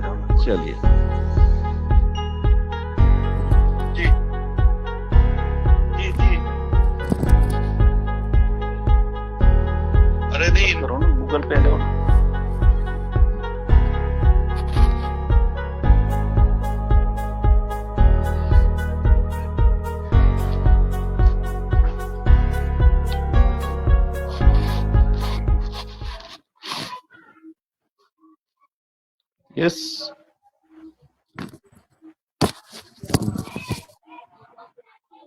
पे जाओ। चलिए। जी जी जी। अरे नहीं करो ना, गूगल पे आ जाओ ना। यस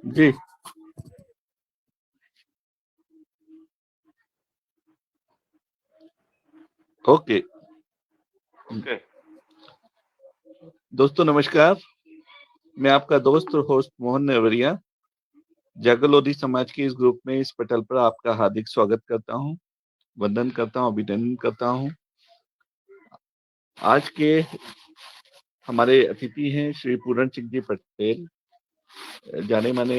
जी। Okay okay. दोस्तों नमस्कार, मैं आपका दोस्त और होस्ट मोहन नेवरिया जागल लोधी समाज के इस ग्रुप में इस पटल पर आपका हार्दिक स्वागत करता हूं, वंदन करता हूं, अभिनंदन करता हूं। आज के हमारे अतिथि हैं श्री पूरण सिंह जी पटेल, जाने माने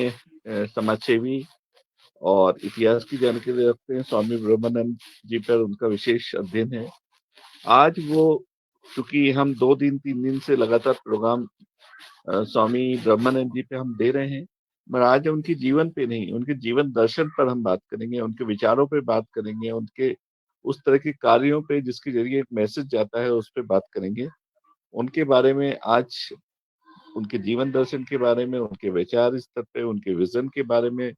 समाजसेवी और इतिहास की जानकारी रखते हैं। स्वामी ब्रह्मानंद जी पर उनका विशेष अध्ययन है। आज वो, चूंकि हम 2 दिन 3 दिन से लगातार प्रोग्राम स्वामी ब्रह्मानंद जी पे हम दे रहे हैं, मगर आज उनके जीवन पे नहीं, उनके जीवन दर्शन पर हम बात करेंगे, उनके विचारों पे बात करेंगे, उनके उस तरह के कार्यों पे जिसके जरिए एक मैसेज जाता है उस पे बात करेंगे। उनके बारे में आज, उनके जीवन दर्शन के बारे में, उनके विचार स्तर पे, उनके विजन के बारे में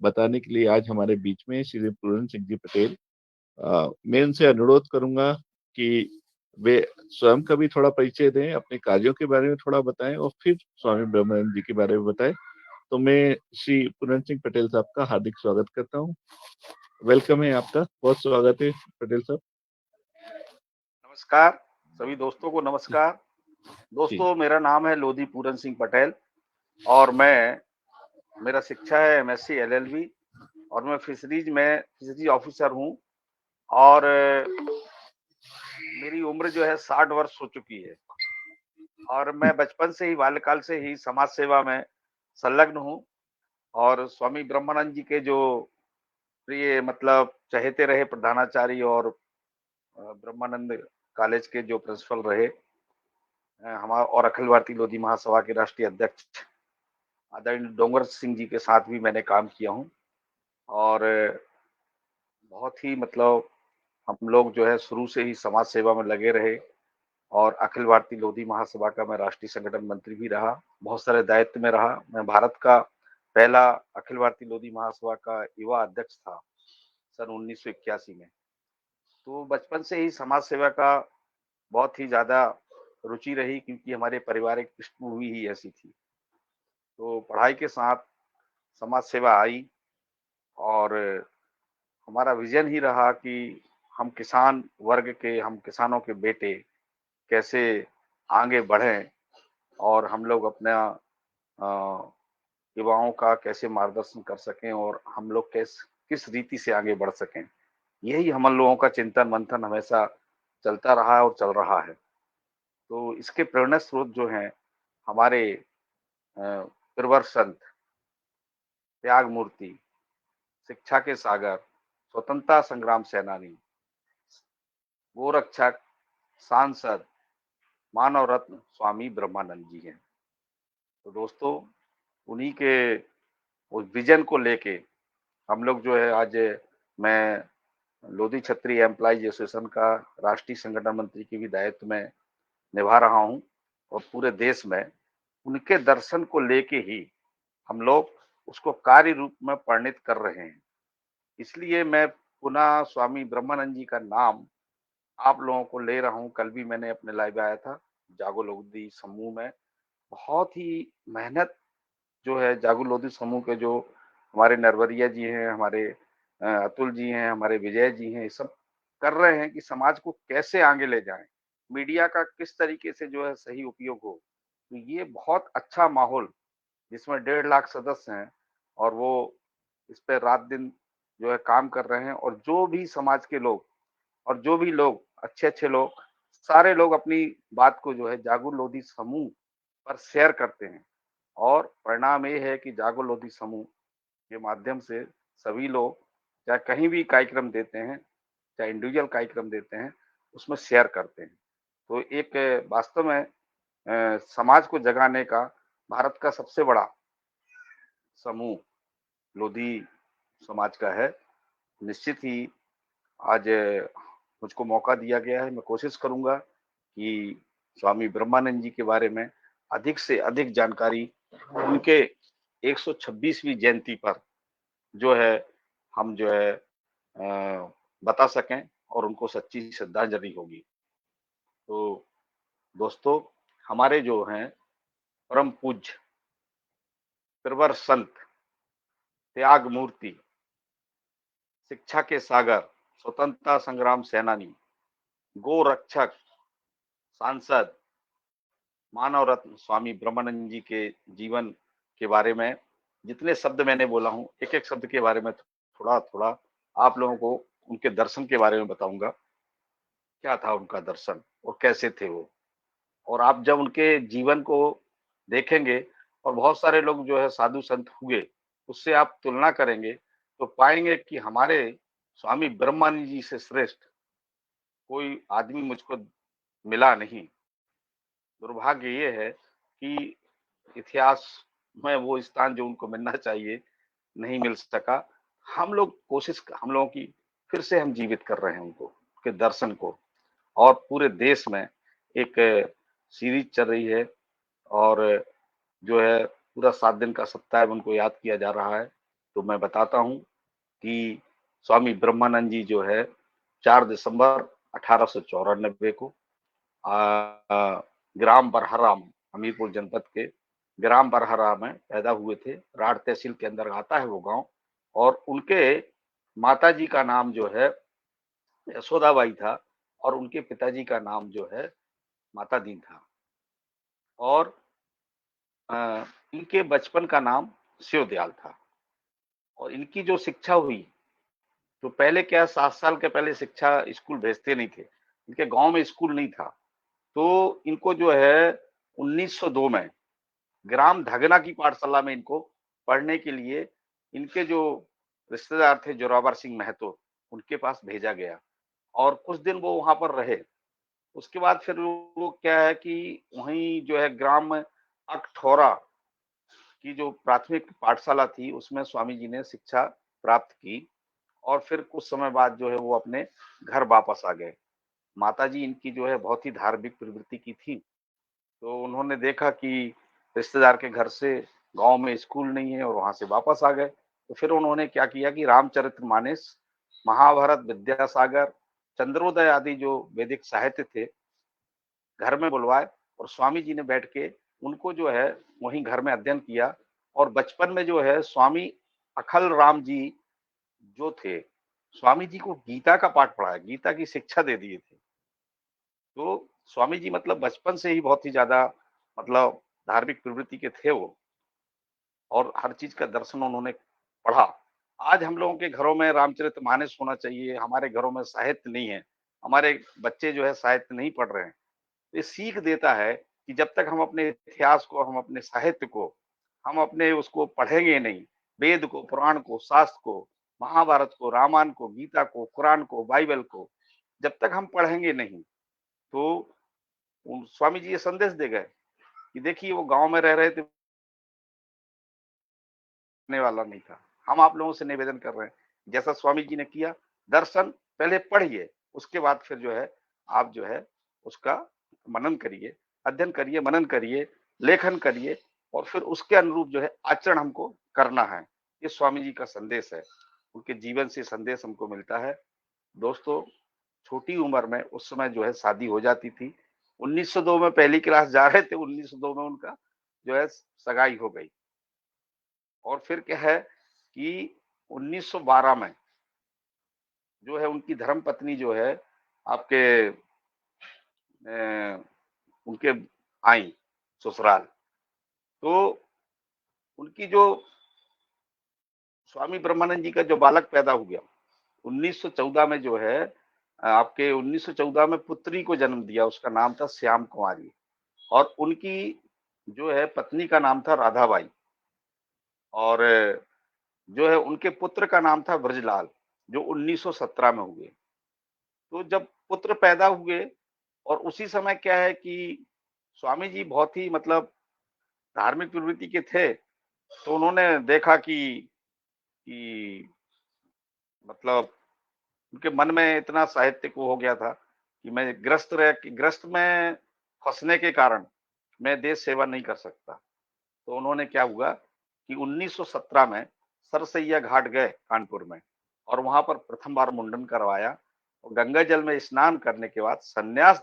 बताने के लिए आज हमारे बीच में श्री पूरण सिंह जी पटेल। मैं उनसे अनुरोध करूंगा कि वे स्वयं का भी थोड़ा परिचय दें, अपने कार्यों के बारे में थोड़ा बताएं और फिर स्वामी ब्रह्मानंद जी के बारे में बताएं। तो मैं श्री पूरण सिंह पटेल साहब का हार्दिक स्वागत करता हूं। वेलकम है आपका, बहुत स्वागत है पटेल साहब। नमस्कार सभी दोस्तों को नमस्कार। जी दोस्तों मेरा नाम है लोधी पूरन सिंह पटेल और मेरा शिक्षा है एमएससी एलएलबी और मैं फिशरीज ऑफिसर हूँ और मेरी उम्र जो है 60 वर्ष हो चुकी है और मैं बचपन से ही बाल्यकाल से ही समाज सेवा में संलग्न हूँ और स्वामी ब्रह्मानंद जी के जो प्रिय मतलब चहेते रहे प्रधानाचार्य और ब्रह्मानंद कॉलेज के जो प्रिंसिपल रहे हमारा और अखिल भारतीय लोधी महासभा के राष्ट्रीय अध्यक्ष आदरणीय डोंगर सिंह जी के साथ भी मैंने काम किया हूँ और बहुत ही मतलब हम लोग जो है शुरू से ही समाज सेवा में लगे रहे और अखिल भारतीय लोधी महासभा का मैं राष्ट्रीय संगठन मंत्री भी रहा, बहुत सारे दायित्व में रहा। मैं भारत का पहला अखिल भारतीय लोधी महासभा का युवा अध्यक्ष था सन 1981 में। तो बचपन से ही समाज सेवा का बहुत ही ज्यादा रुचि रही क्योंकि हमारे पारिवारिक पृष्ठभूमि ही ऐसी थी। तो पढ़ाई के साथ समाज सेवा आई और हमारा विजन ही रहा कि हम किसान वर्ग के, हम किसानों के बेटे कैसे आगे बढ़ें और हम लोग अपना युवाओं का कैसे मार्गदर्शन कर सकें और हम लोग किस रीति से आगे बढ़ सकें। यही हम लोगों का चिंतन मंथन हमेशा चलता रहा है और चल रहा है। तो इसके प्रेरणा स्रोत जो हैं हमारे प्रवर संत, त्याग मूर्ति, शिक्षा के सागर, स्वतंत्रता संग्राम सेनानी, गोरक्षक, सांसद, मानव रत्न स्वामी ब्रह्मानंद जी हैं। तो दोस्तों उन्हीं के उस विजन को लेके हम लोग जो है आज मैं लोधी क्षत्रिय एम्प्लॉइज एसोसिएशन का राष्ट्रीय संगठन मंत्री की भी दायित्व में निभा रहा हूँ और पूरे देश में उनके दर्शन को लेके ही हम लोग उसको कार्य रूप में परिणित कर रहे हैं। इसलिए मैं पुनः स्वामी ब्रह्मानंद जी का नाम आप लोगों को ले रहा हूँ। कल भी मैंने अपने लाइव आया था जागो लोधी समूह में। बहुत ही मेहनत जो है जागो लोधी समूह के जो हमारे नरवरिया जी हैं, हमारे अतुल जी हैं, हमारे विजय जी हैं, ये सब कर रहे हैं कि समाज को कैसे आगे ले जाएं, मीडिया का किस तरीके से जो है सही उपयोग हो। तो ये बहुत अच्छा माहौल जिसमें 1.5 लाख सदस्य हैं और वो इस पे रात दिन जो है काम कर रहे हैं और जो भी समाज के लोग और जो भी लोग अच्छे लोग, सारे लोग अपनी बात को जो है जागो लोधी समूह पर शेयर करते हैं और परिणाम ये है कि जागो लोधी समूह के माध्यम से सभी लोग चाहे कहीं भी कार्यक्रम देते हैं, चाहे इंडिविजुअल कार्यक्रम देते हैं, उसमें शेयर करते हैं। तो एक वास्तव में समाज को जगाने का भारत का सबसे बड़ा समूह लोधी समाज का है। निश्चित ही आज मुझको मौका दिया गया है, मैं कोशिश करूँगा कि स्वामी ब्रह्मानंद जी के बारे में अधिक से अधिक जानकारी उनके 126वीं जयंती पर जो है हम जो है बता सकें और उनको सच्ची श्रद्धांजलि होगी। तो दोस्तों, हमारे जो हैं परम पूज्य त्रिवर संत, त्याग मूर्ति, शिक्षा के सागर, स्वतंत्रता संग्राम सेनानी, गो रक्षक, सांसद, मानव रत्न स्वामी ब्रह्मानंद जी के जीवन के बारे में जितने शब्द मैंने बोला हूँ, एक-एक शब्द के बारे में थोड़ा-थोड़ा आप लोगों को उनके दर्शन के बारे में बताऊँगा। क्या था उनका दर्शन और कैसे थे वो? और आप जब उनके जीवन को देखेंगे और बहुत सारे लोग जो है साधु संत हुए, उससे आप तुलना करेंगे, तो पाएँगे कि हमारे स्वामी ब्रह्मानंद जी से श्रेष्ठ कोई आदमी मुझको मिला नहीं। दुर्भाग्य ये है कि इतिहास में वो स्थान जो उनको मिलना चाहिए, नहीं मिल सका। हम लोगों की फिर से हम जीवित कर रहे हैं उनको, उनके दर्शन को और पूरे देश में एक सीरीज़ चल रही है और जो है पूरा 7 दिन का सप्ताह उनको याद किया जा रहा है। तो मैं बताता हूँ कि स्वामी ब्रह्मानंद जी जो है 4 दिसंबर 1894 को ग्राम बरहराम, हमीरपुर जनपद के ग्राम बरहरा में पैदा हुए थे। राढ़ तहसील के अंदर आता है वो गाँव और उनके माताजी का नाम जो है यशोदाबाई था और उनके पिताजी का नाम जो है माता दीन था और इनके बचपन का नाम शिवदयाल था और इनकी जो शिक्षा हुई, तो पहले क्या 7 साल के पहले शिक्षा स्कूल भेजते नहीं थे। इनके गाँव में स्कूल नहीं था। तो इनको जो है 1902 में ग्राम धगना की पाठशाला में इनको पढ़ने के लिए इनके जो रिश्तेदार थे जोरावर सिंह महतो, उनके पास भेजा गया और कुछ दिन वो वहाँ पर रहे। उसके बाद फिर वो क्या है कि वहीं जो है ग्राम अकठौरा की जो प्राथमिक पाठशाला थी, उसमें स्वामी जी ने शिक्षा प्राप्त की और फिर कुछ समय बाद जो है वो अपने घर वापस आ गए। माताजी इनकी जो है बहुत ही धार्मिक प्रवृत्ति की थी, तो उन्होंने देखा कि रिश्तेदार के घर से गाँव में स्कूल नहीं है और वहाँ से वापस आ गए। तो फिर उन्होंने क्या किया कि रामचरितमानस, महाभारत, विद्यासागर, चंद्रोदय आदि जो वैदिक साहित्य थे, घर में बुलवाए और स्वामी जी ने बैठ के उनको जो है वहीं घर में अध्ययन किया और बचपन में जो है स्वामी अखल राम जी जो थे, स्वामी जी को गीता का पाठ पढ़ाया, गीता की शिक्षा दे दिए थे। तो स्वामी जी मतलब बचपन से ही बहुत ही ज़्यादा मतलब धार्मिक प्रवृत्ति के थे वो और हर चीज़ का दर्शन उन्होंने पढ़ा। आज हम लोगों के घरों में रामचरितमानस होना चाहिए, हमारे घरों में साहित्य नहीं है, हमारे बच्चे जो है साहित्य नहीं पढ़ रहे हैं। ये सीख देता है कि जब तक हम अपने इतिहास को, हम अपने साहित्य को, हम अपने उसको पढ़ेंगे नहीं, वेद को, पुराण को, शास्त्र को, महाभारत को, रामायण को, गीता को, कुरान को, बाइबल को, जब तक हम पढ़ेंगे नहीं, तो स्वामी जी ये संदेश दे गए कि देखिए वो गाँव में रह रहे थे, ने वाला नहीं था। हम आप लोगों से निवेदन कर रहे हैं, जैसा स्वामी जी ने किया, दर्शन पहले पढ़िए, उसके बाद फिर जो है, आप जो है उसका मनन करिए, अध्ययन करिए, मनन करिए, लेखन करिए और फिर उसके अनुरूप जो है आचरण हमको करना है। ये स्वामी जी का संदेश है। उनके जीवन से संदेश हमको मिलता है। दोस्तों, छोटी उम्र में उस समय जो है शादी हो जाती थी। 1902 में पहली क्लास जा रहे थे, 1902 में उनका जो है सगाई हो गई। और फिर क्या है कि 1912 में जो है उनकी धर्मपत्नी जो है आपके उनके आई ससुराल। तो उनकी जो स्वामी ब्रह्मानंद जी का जो बालक पैदा हो गया, 1914 में जो है आपके 1914 में पुत्री को जन्म दिया, उसका नाम था श्याम कुमारी और उनकी जो है पत्नी का नाम था राधाबाई और जो है उनके पुत्र का नाम था ब्रजलाल, जो 1917 में हुए। तो जब पुत्र पैदा हुए, और उसी समय क्या है कि स्वामी जी बहुत ही मतलब धार्मिक प्रवृत्ति के थे, तो उन्होंने देखा कि मतलब उनके मन में इतना साहित्य को हो गया था कि मैं ग्रस्त में फँसने के कारण मैं देश सेवा नहीं कर सकता। तो उन्होंने क्या हुआ कि 1917 में सरसैया घाट गए कानपुर में और वहाँ पर प्रथम बार मुंडन करवाया और गंगा जल में स्नान करने के बाद संन्यास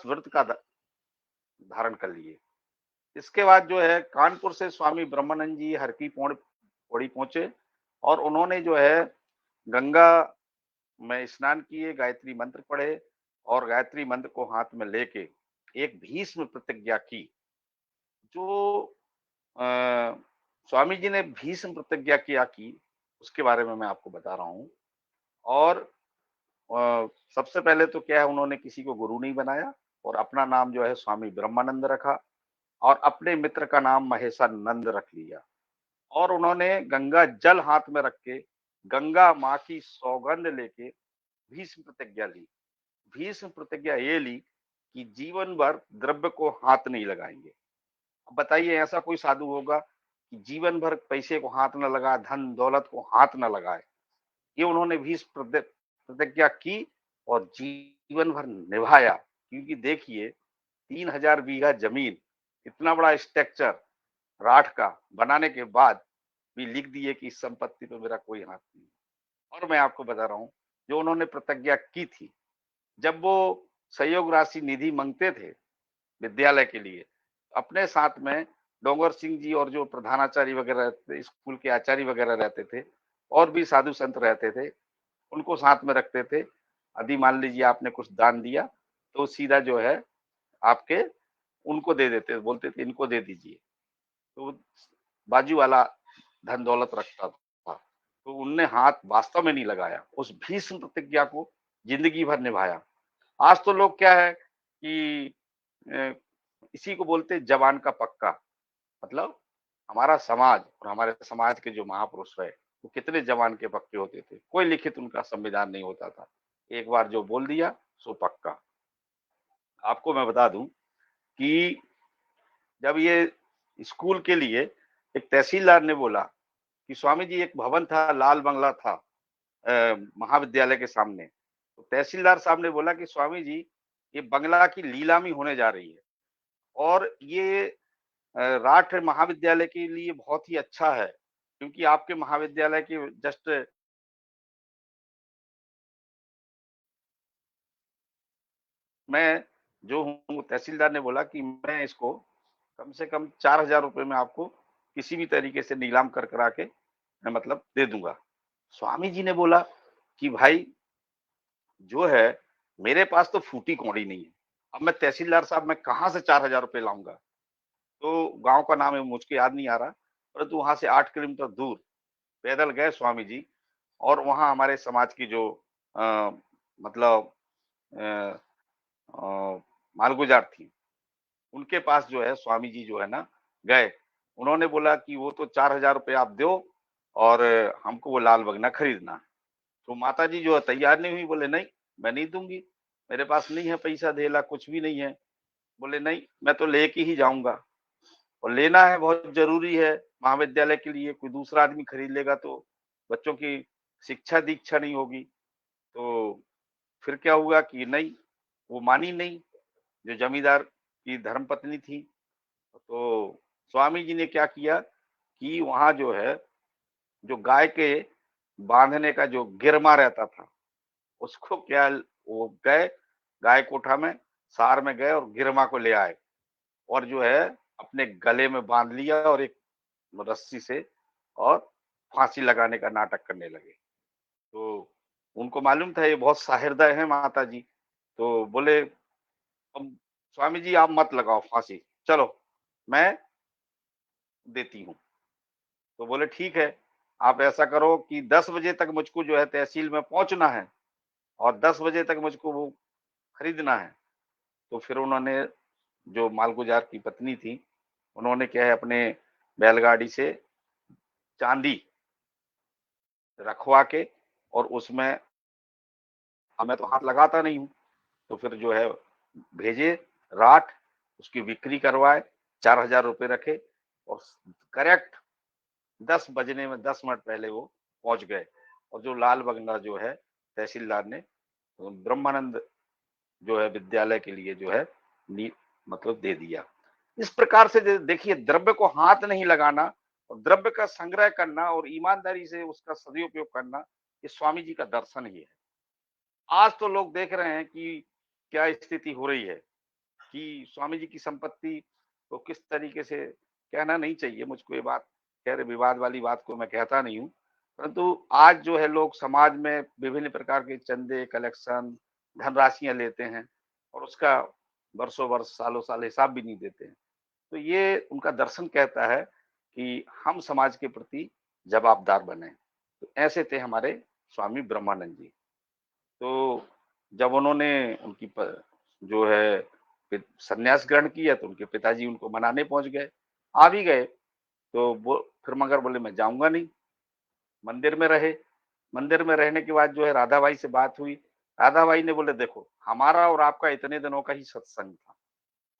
व्रत का धारण कर लिए। इसके बाद जो है कानपुर से स्वामी ब्रह्मानंद जी हर की पौड़ी पहुंचे और उन्होंने जो है गंगा में स्नान किए, गायत्री मंत्र पढ़े और गायत्री मंत्र को हाथ में लेके एक भीष्म प्रतिज्ञा की। जो अ, स्वामी जी ने भीष्म प्रतिज्ञा किया की उसके बारे में मैं आपको बता रहा हूँ। और अ, सबसे पहले तो क्या है उन्होंने किसी को गुरु नहीं बनाया और अपना नाम जो है स्वामी ब्रह्मानंद रखा और अपने मित्र का नाम महेशानंद रख लिया और उन्होंने गंगा जल हाथ में रख के गंगा माँ की सौगंध लेके भीष्म प्रतिज्ञा ली। भीष्म प्रतिज्ञा ये ली कि जीवन भर द्रव्य को हाथ नहीं लगाएंगे। अब बताइए ऐसा कोई साधु होगा कि जीवन भर पैसे को हाथ न लगाए, धन दौलत को हाथ न लगाए। ये उन्होंने भीष्म प्रतिज्ञा की और जीवन भर निभाया। क्योंकि देखिए 3000 बीघा जमीन, इतना बड़ा स्ट्रक्चर राठ का बनाने के बाद भी लिख दिए कि इस संपत्ति पे मेरा कोई हाथ नहीं। और मैं आपको बता रहा हूँ जो उन्होंने प्रतिज्ञा की थी, जब वो सहयोग राशि निधि मांगते थे विद्यालय के लिए, अपने साथ में डोंगर सिंह जी और जो प्रधानाचार्य वगैरह रहते, स्कूल के आचार्य वगैरह रहते थे और भी साधु संत रहते थे, उनको साथ में रखते थे। यदि मान लीजिए आपने कुछ दान दिया तो सीधा जो है आपके उनको दे देते, बोलते थे इनको दे दीजिए। तो बाजू वाला धन दौलत रखता था, तो उनने हाथ वास्तव में नहीं लगाया, उस भीष्म प्रतिज्ञा को जिंदगी भर निभाया। आज तो लोग क्या है कि इसी को बोलते जवान का पक्का। मतलब हमारा समाज और हमारे समाज के जो महापुरुष रहे वो कितने जवान के पक्के होते थे, कोई लिखित उनका संविधान नहीं होता था, एक बार जो बोल दिया सो पक्का। आपको मैं बता दूं कि जब ये स्कूल के लिए एक तहसीलदार ने बोला कि स्वामी जी एक भवन था, लाल बंगला था महाविद्यालय के सामने, तो तहसीलदार साहब ने बोला कि स्वामी जी ये बंगला की नीलामी होने जा रही है और ये राठ महाविद्यालय के लिए बहुत ही अच्छा है, क्योंकि आपके महाविद्यालय के जस्ट मैं जो हूँ तहसीलदार ने बोला कि मैं इसको कम से कम 4000 रुपए में आपको किसी भी तरीके से नीलाम कर करा के मैं मतलब दे दूंगा। स्वामी जी ने बोला कि भाई जो है मेरे पास तो फूटी कौड़ी नहीं है, अब मैं तहसीलदार साहब मैं कहाँ से 4000 रुपए लाऊंगा। तो गांव का नाम है मुझको याद नहीं आ रहा, परंतु वहां से 8 किलोमीटर दूर पैदल गए स्वामी जी और वहां हमारे समाज की जो आ, मतलब अ, अ, मालगुजार थी उनके पास जो है स्वामी जी जो है ना गए। उन्होंने बोला कि वो तो 4000 रुपये आप दो और हमको वो लाल बगना खरीदना है। तो माता जी जो है तैयार नहीं हुई, बोले नहीं मैं नहीं दूंगी, मेरे पास नहीं है पैसा धेला, कुछ भी नहीं है। बोले नहीं मैं तो लेके ही जाऊंगा और लेना है, बहुत जरूरी है महाविद्यालय के लिए, कोई दूसरा आदमी खरीद लेगा तो बच्चों की शिक्षा दीक्षा नहीं होगी। तो फिर क्या हुआ कि नहीं, वो मानी नहीं, जो जमींदार की धर्मपत्नी थी। तो स्वामी जी ने क्या किया कि वहां जो है जो गाय के बांधने का जो गिरमा रहता था उसको क्या वो गए गाय कोठा में सार में गए और गिरमा को ले आए और जो है अपने गले में बांध लिया और एक रस्सी से और फांसी लगाने का नाटक करने लगे। तो उनको मालूम था ये बहुत सहृदय है माता जी। तो बोले अब स्वामी जी आप मत लगाओ फांसी, चलो मैं देती हूँ। तो बोले ठीक है, आप ऐसा करो कि 10 बजे तक मुझको जो है तहसील में पहुंचना है और 10 बजे तक मुझको वो खरीदना है। तो फिर उन्होंने जो मालगुजार की पत्नी थी उन्होंने क्या है अपने बैलगाड़ी से चांदी रखवा के और उसमें मैं तो हाथ लगाता नहीं हूँ, तो फिर जो है भेजे राठ, उसकी बिक्री करवाए, 4,000 रुपए रखे और करेक्ट 10 बजने में 10 मिनट पहले वो पहुंच गए। और जो लाल बंगला जो है तहसीलदार ने ब्रह्मानंद जो है विद्यालय के लिए जो है मतलब दे दिया। इस प्रकार से देखिए, द्रव्य को हाथ नहीं लगाना और द्रव्य का संग्रह करना और ईमानदारी से उसका सदुपयोग करना, ये स्वामी जी का दर्शन ही है। आज तो लोग देख रहे हैं कि क्या स्थिति हो रही है कि स्वामी जी की संपत्ति को किस तरीके से, कहना नहीं चाहिए मुझको ये बात, खैर विवाद वाली बात को मैं कहता नहीं हूँ, परंतु आज जो है लोग समाज में विभिन्न प्रकार के चंदे, कलेक्शन, धनराशियां लेते हैं और उसका वर्षों वर्ष, सालों साल हिसाब भी नहीं देते हैं। तो ये उनका दर्शन कहता है कि हम समाज के प्रति जवाबदार बने। तो ऐसे थे हमारे स्वामी ब्रह्मानंद जी। तो जब उन्होंने उनकी जो है संन्यास ग्रहण किया तो उनके पिताजी उनको मनाने पहुंच गए, आ भी गए। तो वो फिर मगर बोले मैं जाऊंगा नहीं, मंदिर में रहे। मंदिर में रहने के बाद जो है राधाबाई से बात हुई। राधाबाई ने बोले देखो, हमारा और आपका इतने दिनों का ही सत्संग था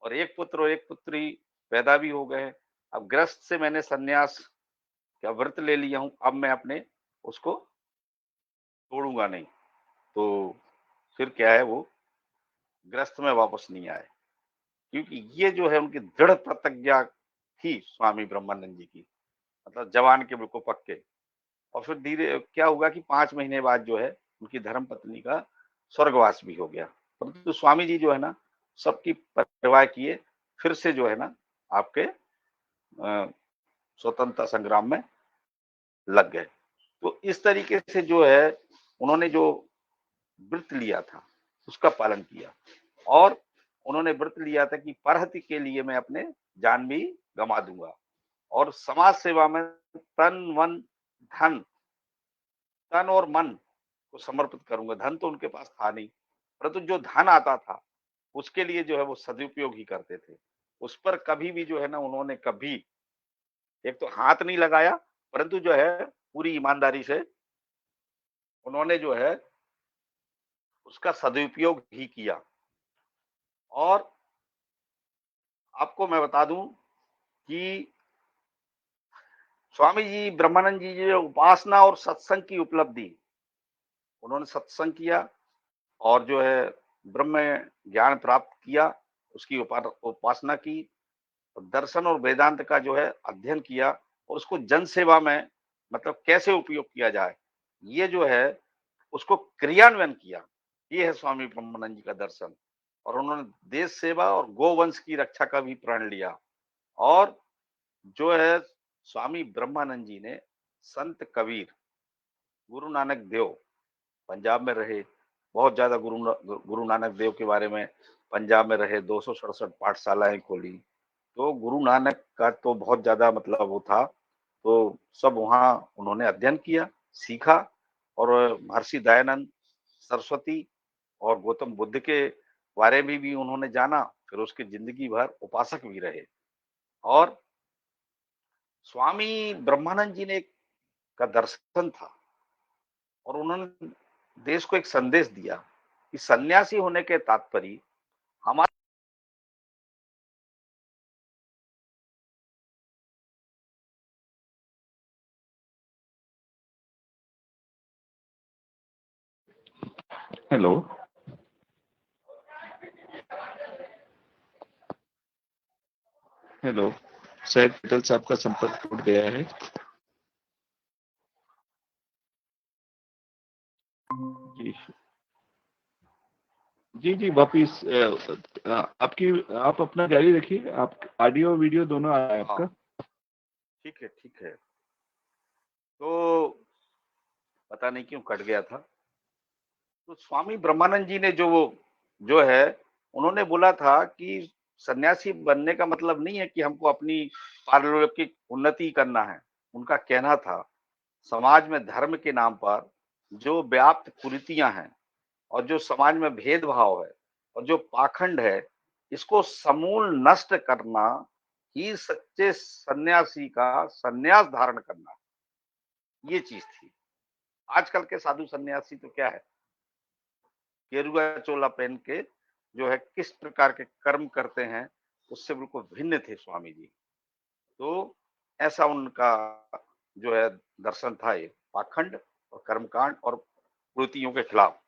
और एक पुत्र और एक पुत्री पैदा भी हो गए। अब गृहस्थ से मैंने संन्यास का व्रत ले लिया हूं, अब मैं अपने उसको तोड़ूंगा नहीं। तो फिर क्या है, वो गृहस्थ में वापस नहीं आए, क्योंकि ये जो है उनकी दृढ़ प्रतिज्ञा थी स्वामी ब्रह्मानंद जी की, मतलब जवान के बिल्कुल पक्के। और फिर धीरे क्या हुआ कि 5 महीने बाद जो है उनकी धर्म पत्नी का स्वर्गवास भी हो गया। परंतु स्वामी जी जो है ना, सबकी परवाह किए, फिर से जो है ना आपके स्वतंत्रता संग्राम में लग गए। तो इस तरीके से जो है उन्होंने जो व्रत लिया था उसका पालन किया और उन्होंने व्रत लिया था कि परहति के लिए मैं अपने जान भी गंवा दूंगा और समाज सेवा में तन मन धन, तन और मन को समर्पित करूंगा। धन तो उनके पास था नहीं, परंतु जो धन आता था उसके लिए जो है वो सदुपयोग ही करते थे। उस पर कभी भी जो है ना उन्होंने कभी एक तो हाथ नहीं लगाया, परंतु जो है पूरी ईमानदारी से उन्होंने जो है उसका सदुपयोग ही किया। और आपको मैं बता दूं कि स्वामी जी ब्रह्मानंद जी जो उपासना और सत्संग की उपलब्धि, उन्होंने सत्संग किया और जो है ब्रह्म ज्ञान प्राप्त किया, उसकी उपासना की, दर्शन और वेदांत का जो है अध्ययन किया और उसको जन सेवा में मतलब कैसे उपयोग किया जाए, ये जो है उसको क्रियान्वयन किया। ये है स्वामी ब्रह्मानंद जी का दर्शन। और उन्होंने देश सेवा और गोवंश की रक्षा का भी प्रण लिया। और जो है स्वामी ब्रह्मानंद जी ने संत कबीर, गुरु नानक देव पंजाब में रहे, बहुत ज्यादा गुरु नानक देव के बारे में पंजाब में रहे, 267 पाठशालाएं खोली। तो गुरु नानक का तो बहुत ज्यादा मतलब वो था, तो सब वहाँ उन्होंने अध्ययन किया, सीखा। और महर्षि दयानंद सरस्वती और गौतम बुद्ध के बारे में भी उन्होंने जाना। फिर उसके जिंदगी भर उपासक भी रहे। और स्वामी ब्रह्मानंद जी ने का दर्शन था और उन्होंने देश को एक संदेश दिया कि सन्यासी होने के तात्पर्य हमारे। हेलो। हेलो। शायद पटेल साहब का संपर्क टूट गया है। जी जी जी, वापिस आपकी, आप अपना जारी रखिए। आप ऑडियो वीडियो दोनों आ रहा है हाँ, आपका। ठीक है ठीक है। तो पता नहीं क्यों कट गया था। तो स्वामी ब्रह्मानंद जी ने जो है उन्होंने बोला था कि सन्यासी बनने का मतलब नहीं है कि हमको अपनी पारलौकिक उन्नति करना है। उनका कहना था समाज में धर्म के नाम पर जो व्याप्त कुरीतियां हैं और जो समाज में भेदभाव है और जो पाखंड है, इसको समूल नष्ट करना ही सच्चे सन्यासी का सन्यास धारण करना, ये चीज थी। आजकल के साधु सन्यासी तो क्या है, गेरुआ चोला पहन के जो है किस प्रकार के कर्म करते हैं, उससे बिल्कुल भिन्न थे स्वामी जी। तो ऐसा उनका जो है दर्शन था, ये पाखंड और कर्मकांड और कुरीतियों के खिलाफ।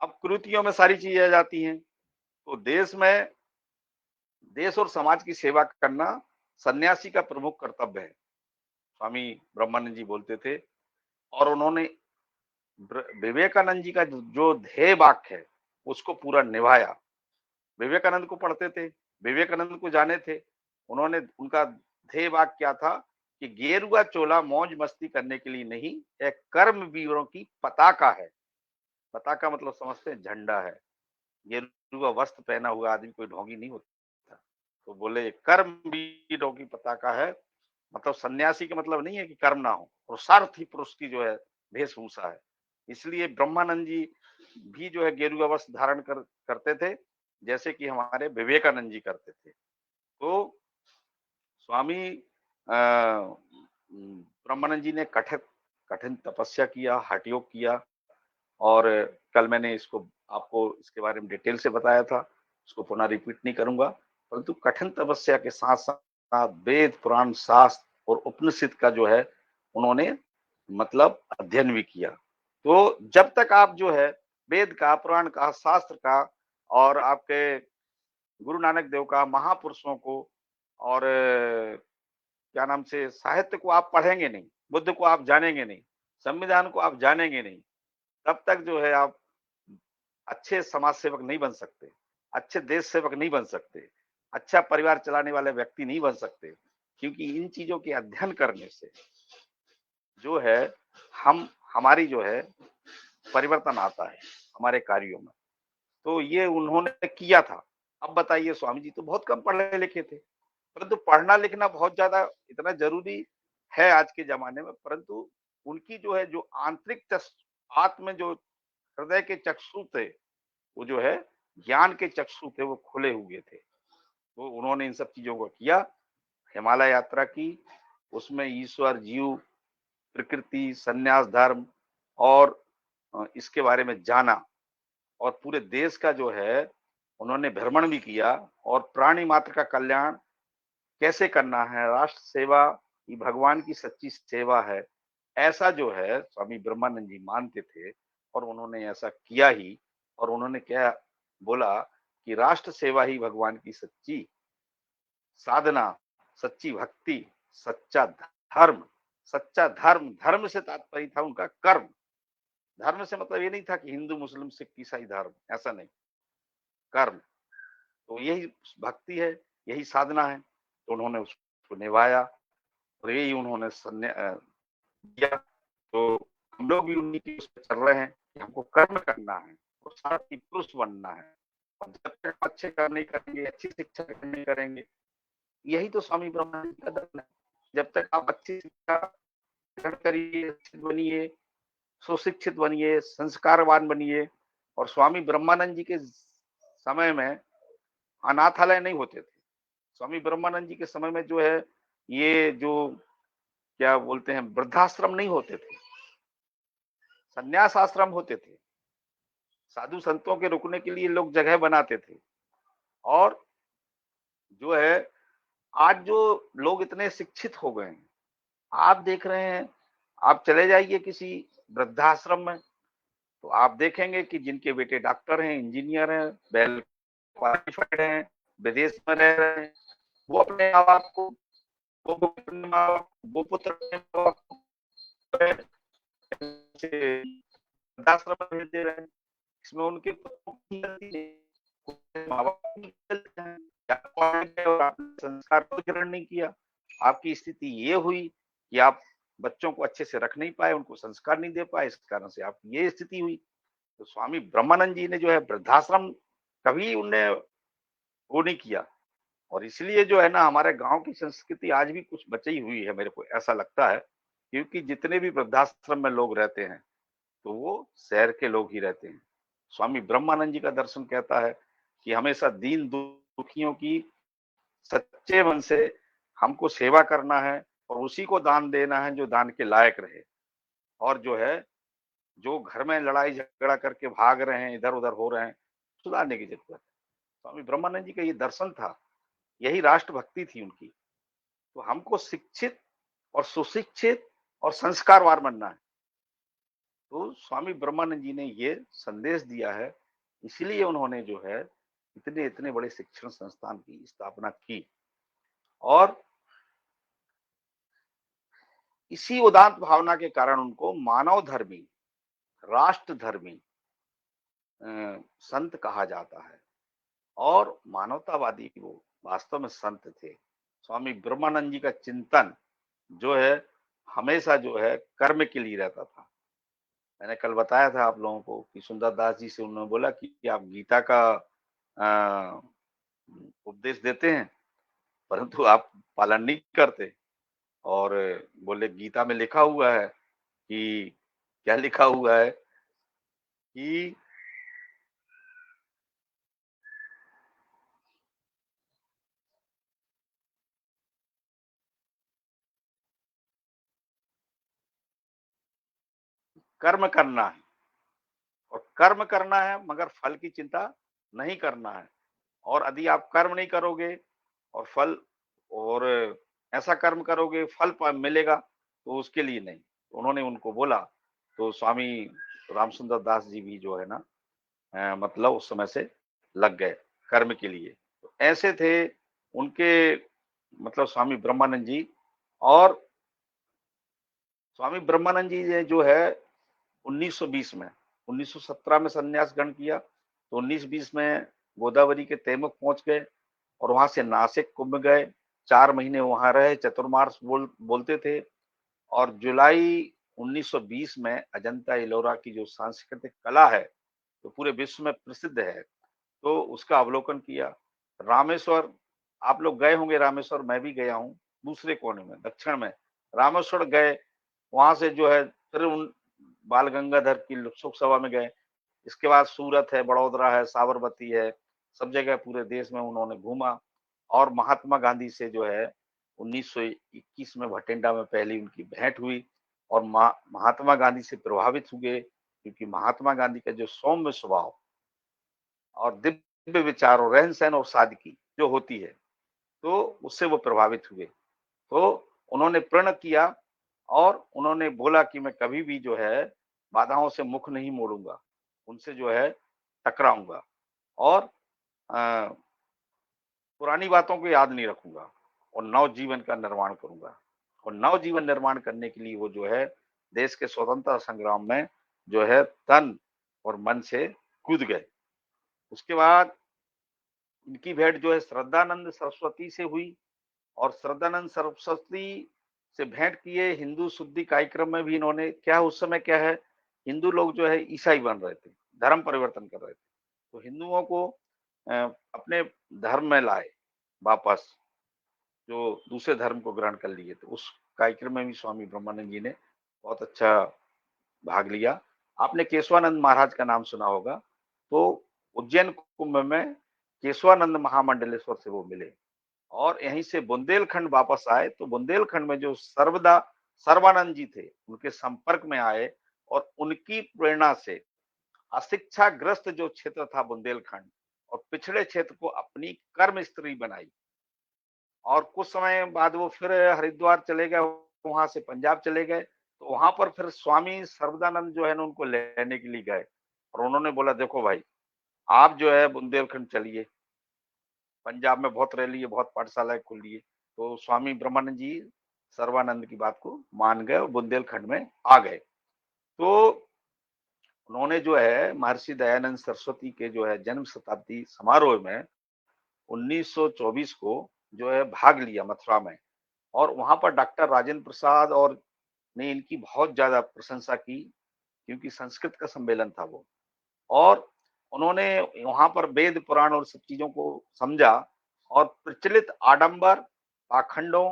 अब कुरीतियों में सारी चीजें आ जाती हैं, तो देश और समाज की सेवा करना सन्यासी का प्रमुख कर्तव्य है। स्वामी ब्रह्मानंद जी बोलते थे, और उन्होंने विवेकानंद जी का जो ध्येय वाक्य है उसको पूरा निभाया। विवेकानंद को पढ़ते थे, विवेकानंद को जाने थे, उन्होंने उनका ध्येय वाक्य क्या था कि गेरुआ चोला मौज मस्ती करने के लिए नहीं, एक कर्मवीरों की पताका है। पताका मतलब समझते हैं, झंडा है। गेरुआ वस्त्र पहना हुआ आदमी कोई ढोंगी नहीं होता। तो बोले कर्मवीरों की पताका है, मतलब सन्यासी का मतलब नहीं है कि कर्म ना हो, पुरुषार्थी पुरुष की जो है वेशभूषा है। इसलिए ब्रह्मानंद जी भी जो है गेरुआ वस्त्र धारण करते थे, जैसे कि हमारे विवेकानंद जी करते थे। तो स्वामी ब्रह्मानंद जी ने कठिन कठिन तपस्या किया, हठ योग किया, और कल मैंने इसको आपको इसके बारे में डिटेल से बताया था, उसको पुनः रिपीट नहीं करूंगा। परंतु कठिन तपस्या के साथ साथ वेद पुराण शास्त्र और उपनिषद का जो है उन्होंने मतलब अध्ययन भी किया। तो जब तक आप जो है वेद का, पुराण का, शास्त्र का और आपके गुरु नानक देव का, महापुरुषों को और क्या नाम से साहित्य को आप पढ़ेंगे नहीं, बुद्ध को आप जानेंगे नहीं, संविधान को आप जानेंगे नहीं, तब तक जो है आप अच्छे समाज सेवक नहीं बन सकते, अच्छे देश सेवक नहीं बन सकते, अच्छा परिवार चलाने वाले व्यक्ति नहीं बन सकते। क्योंकि इन चीजों के अध्ययन करने से जो है हमारी जो है परिवर्तन आता है हमारे कार्यों में। तो ये उन्होंने किया था। अब बताइए, स्वामी जी तो बहुत कम पढ़े लिखे थे, परंतु पढ़ना लिखना बहुत ज्यादा इतना जरूरी है आज के जमाने में। परंतु उनकी जो है जो आंतरिक आत्म जो हृदय के चक्षु थे, वो जो है ज्ञान के चक्षु थे, वो खुले हुए थे। तो उन्होंने इन सब चीजों को किया, हिमालय यात्रा की, उसमें ईश्वर, जीव, प्रकृति, संन्यास धर्म और इसके बारे में जाना, और पूरे देश का जो है उन्होंने भ्रमण भी किया, और प्राणी मात्र का कल्याण कैसे करना है, राष्ट्र सेवा ही भगवान की सच्ची सेवा है, ऐसा जो है स्वामी ब्रह्मानंद जी मानते थे, और उन्होंने ऐसा किया ही। और उन्होंने क्या बोला कि राष्ट्र सेवा ही भगवान की सच्ची साधना, सच्ची भक्ति, सच्चा धर्म। सच्चा धर्म, धर्म से तात्पर्य था उनका कर्म। धर्म से मतलब ये नहीं था कि हिंदू, मुस्लिम, सिख, ईसाई धर्म, ऐसा नहीं, कर्म। तो यही भक्ति है, यही साधना है। तो उन्होंने उसको निभाया, और यही उन्होंने किया। तो हम लोग भी उन्हीं की उस पर चल रहे हैं कि हमको कर्म करना है और साथ ही पुरुष बनना है। और जब तक अच्छे कर्म नहीं करेंगे, अच्छी शिक्षा नहीं करेंगे, यही तो स्वामी ब्रह्मानंद जी का दर्शन है। जब तक आप अच्छी शिक्षा ग्रहण करिए, बनिए, सुशिक्षित बनिए, संस्कारवान बनिए। और स्वामी ब्रह्मानंद जी के समय में अनाथालय नहीं होते थे। स्वामी ब्रह्मानंद जी के समय में जो है ये जो क्या बोलते हैं, वृद्धाश्रम नहीं होते थे, संन्यास आश्रम होते थे। साधु संतों के रुकने के लिए लोग जगह बनाते थे। और जो है आज जो लोग इतने शिक्षित हो गए हैं, आप देख रहे हैं, आप चले जाइए किसी वृद्धाश्रम में, तो आप देखेंगे कि जिनके बेटे डॉक्टर हैं, इंजीनियर हैं, वेल क्वालिफाइड हैं, विदेश में रह रहे हैं, वो अपने माँ बाप को, वो पुत्र अपने माँ बाप को वृद्धाश्रम में भेज दे रहे हैं। इसमें उनके माँ बाप संस्कार को ग्रहण नहीं किया। आपकी स्थिति ये हुई कि आप बच्चों को अच्छे से रख नहीं पाए, उनको संस्कार नहीं दे पाए, इस कारण से आपकी ये स्थिति हुई। तो स्वामी ब्रह्मानंद जी ने जो है वृद्धाश्रम कभी उनने वो नहीं किया। और इसलिए जो है ना, हमारे गांव की संस्कृति आज भी कुछ बची हुई है, मेरे को ऐसा लगता है। क्योंकि जितने भी वृद्धाश्रम में लोग रहते हैं, तो वो शहर के लोग ही रहते हैं। स्वामी ब्रह्मानंद जी का दर्शन कहता है कि हमेशा दीन दुखियों की सच्चे मन से हमको सेवा करना है, और उसी को दान देना है जो दान के लायक रहे। और जो है जो घर में लड़ाई झगड़ा करके भाग रहे हैं, इधर-उधर हो रहे हैं, सुधारने की ज़रूरत है। स्वामी ब्रह्मानंद जी का ये दर्शन था, यही राष्ट्रभक्ति थी उनकी। तो हमको शिक्षित और सुशिक्षित और संस्कारवान बनना है। तो स्वामी ब्रह्मानंद जी ने ये संदेश दिया है, इसीलिए उन्होंने जो है इतने-इतने बड़े शिक्षण संस्थान की स्थापना की और इसी उदात्त भावना के कारण उनको मानव धर्मी, राष्ट्र धर्मी संत कहा जाता है और मानवतावादी वो वास्तव में संत थे। स्वामी ब्रह्मानंद जी का चिंतन जो है हमेशा जो है कर्म के लिए रहता था। मैंने कल बताया था आप लोगों को कि सुंदर दास जी से उन्होंने बोला कि आप गीता का अ, उपदेश देते हैं, परंतु आप पालन नहीं करते और बोले गीता में लिखा हुआ है कि क्या लिखा हुआ है कि कर्म करना है और कर्म करना है मगर फल की चिंता नहीं करना है और यदि आप कर्म नहीं करोगे और फल और ऐसा कर्म करोगे फल मिलेगा तो उसके लिए नहीं। तो उन्होंने उनको बोला तो स्वामी रामसुंदर दास जी भी जो है ना मतलब उस समय से लग गए कर्म के लिए। तो ऐसे थे उनके मतलब स्वामी ब्रह्मानंद जी और स्वामी ब्रह्मानंद जी ने जो है 1920 में 1917 में संन्यास ग्रहण किया तो 1920 में गोदावरी के तैमूर पहुंच गए और वहां से नासिक कुंभ गए 4 महीने वहां रहे चतुर्मास बोलते थे और जुलाई 1920 में अजंता एलोरा की जो सांस्कृतिक कला है तो पूरे विश्व में प्रसिद्ध है तो उसका अवलोकन किया। रामेश्वर आप लोग गए होंगे रामेश्वर मैं भी गया हूँ दूसरे कोने में दक्षिण में रामेश्वर गए वहां से जो है फिर उन बाल गंगाधर की शोक सभा में गए। इसके बाद सूरत है, बड़ौदरा है, साबरमती है, सब जगह पूरे देश में उन्होंने घूमा और महात्मा गांधी से जो है 1921 में भटिंडा में पहली उनकी भेंट हुई और महात्मा गांधी से प्रभावित हुए क्योंकि महात्मा गांधी का जो सौम्य स्वभाव और दिव्य विचार और रहन सहन और सादगी जो होती है तो उससे वो प्रभावित हुए। तो उन्होंने प्रण किया और उन्होंने बोला कि मैं कभी भी जो है बाधाओं से मुख नहीं मोड़ूंगा, उनसे जो है टकराऊंगा और अ, पुरानी बातों को याद नहीं रखूंगा और नव जीवन का निर्माण करूंगा और नव जीवन निर्माण करने के लिए वो जो है देश के स्वतंत्रता संग्राम में जो है तन और मन से कूद गए। उसके बाद इनकी भेंट जो है श्रद्धानंद सरस्वती से हुई और श्रद्धानंद सरस्वती से भेंट किए हिंदू शुद्धि कार्यक्रम में भी इन्होंने क्या उस समय क्या है हिंदू लोग जो है ईसाई बन रहे थे धर्म परिवर्तन कर रहे थे तो हिंदुओं को अपने धर्म में लाए वापस जो दूसरे धर्म को ग्रहण कर लिए तो उस कार्यक्रम में भी स्वामी ब्रह्मानंद जी ने बहुत अच्छा भाग लिया। आपने केशवानंद महाराज का नाम सुना होगा तो उज्जैन कुंभ में केशवानंद महामंडलेश्वर से वो मिले और यहीं से बुंदेलखंड वापस आए तो बुंदेलखंड में जो सर्वदा सर्वानंद जी थे उनके संपर्क में आए और उनकी प्रेरणा से अशिक्षाग्रस्त जो क्षेत्र था बुंदेलखंड और पिछड़े क्षेत्र को अपनी कर्म स्त्री बनाई और कुछ समय बाद वो फिर हरिद्वार चले गए वहां से पंजाब चले गए तो वहां पर फिर स्वामी सर्वदानंद जो है ना उनको लेने के लिए गए और उन्होंने बोला देखो भाई आप जो है बुंदेलखंड चलिए पंजाब में बहुत रैली है बहुत पाठशालाएं खुली है तो स्वामी ब्रह्मानंद जी सर्वानंद की बात को मान गए और बुंदेलखंड में आ गए तो उन्होंने जो है महर्षि दयानंद सरस्वती के जो है जन्म शताब्दी समारोह में 1924 को जो है भाग लिया मथुरा में और वहां पर डॉक्टर राजेंद्र प्रसाद और ने इनकी बहुत ज्यादा प्रशंसा की क्योंकि संस्कृत का सम्मेलन था वो और उन्होंने वहां पर वेद पुराण और सब चीजों को समझा और प्रचलित आडंबर पाखंडों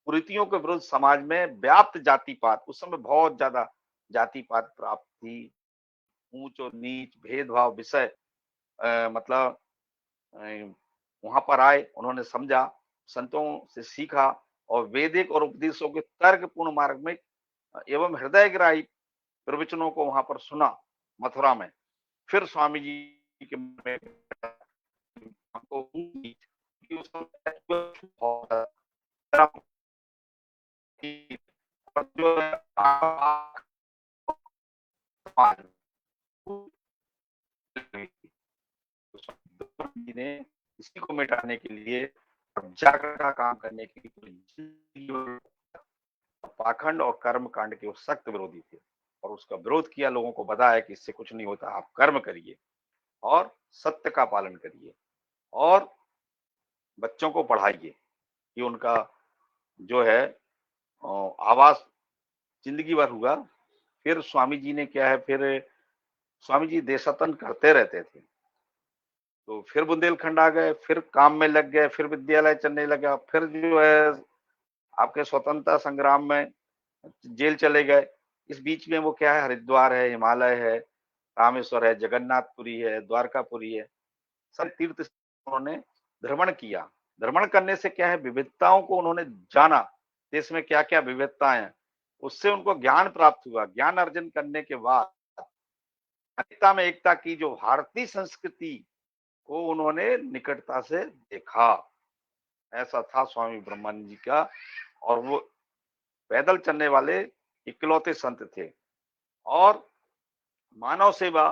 कुरीतियों के विरुद्ध समाज में व्याप्त जाति पात उस समय बहुत ज्यादा जाति पात प्राप्त थी ऊंच और नीच भेदभाव विषय मतलब वहां पर आए उन्होंने समझा संतों से सीखा और वैदिक और उपदेशों के तर्कपूर्ण मार्ग में एवं हृदयग्राही प्रवचनों को वहां पर सुना मथुरा में। फिर स्वामी जी के मन में हमको उम्मीद थी कि उस समय जो है जी ने इसी को मिटाने के लिए और जागरण का काम करने के लिए पूरी जिंदगी पाखंड और कर्म कांड के वो सख्त विरोधी थे और उसका विरोध किया, लोगों को बताया कि इससे कुछ नहीं होता, आप कर्म करिए और सत्य का पालन करिए और बच्चों को पढ़ाइए कि उनका जो है आवास जिंदगी भर हुआ। फिर स्वामी जी ने क्या है, फिर स्वामी जी देशाटन करते रहते थे, तो फिर बुंदेलखंड आ गए, फिर काम में लग गए, फिर विद्यालय चलने लगा, फिर जो है आपके स्वतंत्रता संग्राम में जेल चले गए। इस बीच में वो क्या है, हरिद्वार है, हिमालय है, रामेश्वर है, जगन्नाथपुरी है, द्वारकापुरी है, सब तीर्थ उन्होंने भ्रमण किया। भ्रमण करने से क्या है, विविधताओं को उन्होंने जाना, देश में क्या क्या विविधताएं हैं, उससे उनको ज्ञान प्राप्त हुआ। ज्ञान अर्जन करने के बाद अनेकता में एकता की जो भारतीय संस्कृति को उन्होंने निकटता से देखा। ऐसा था स्वामी ब्रह्मानंद जी का, और वो पैदल चलने वाले इकलौते संत थे। और मानव सेवा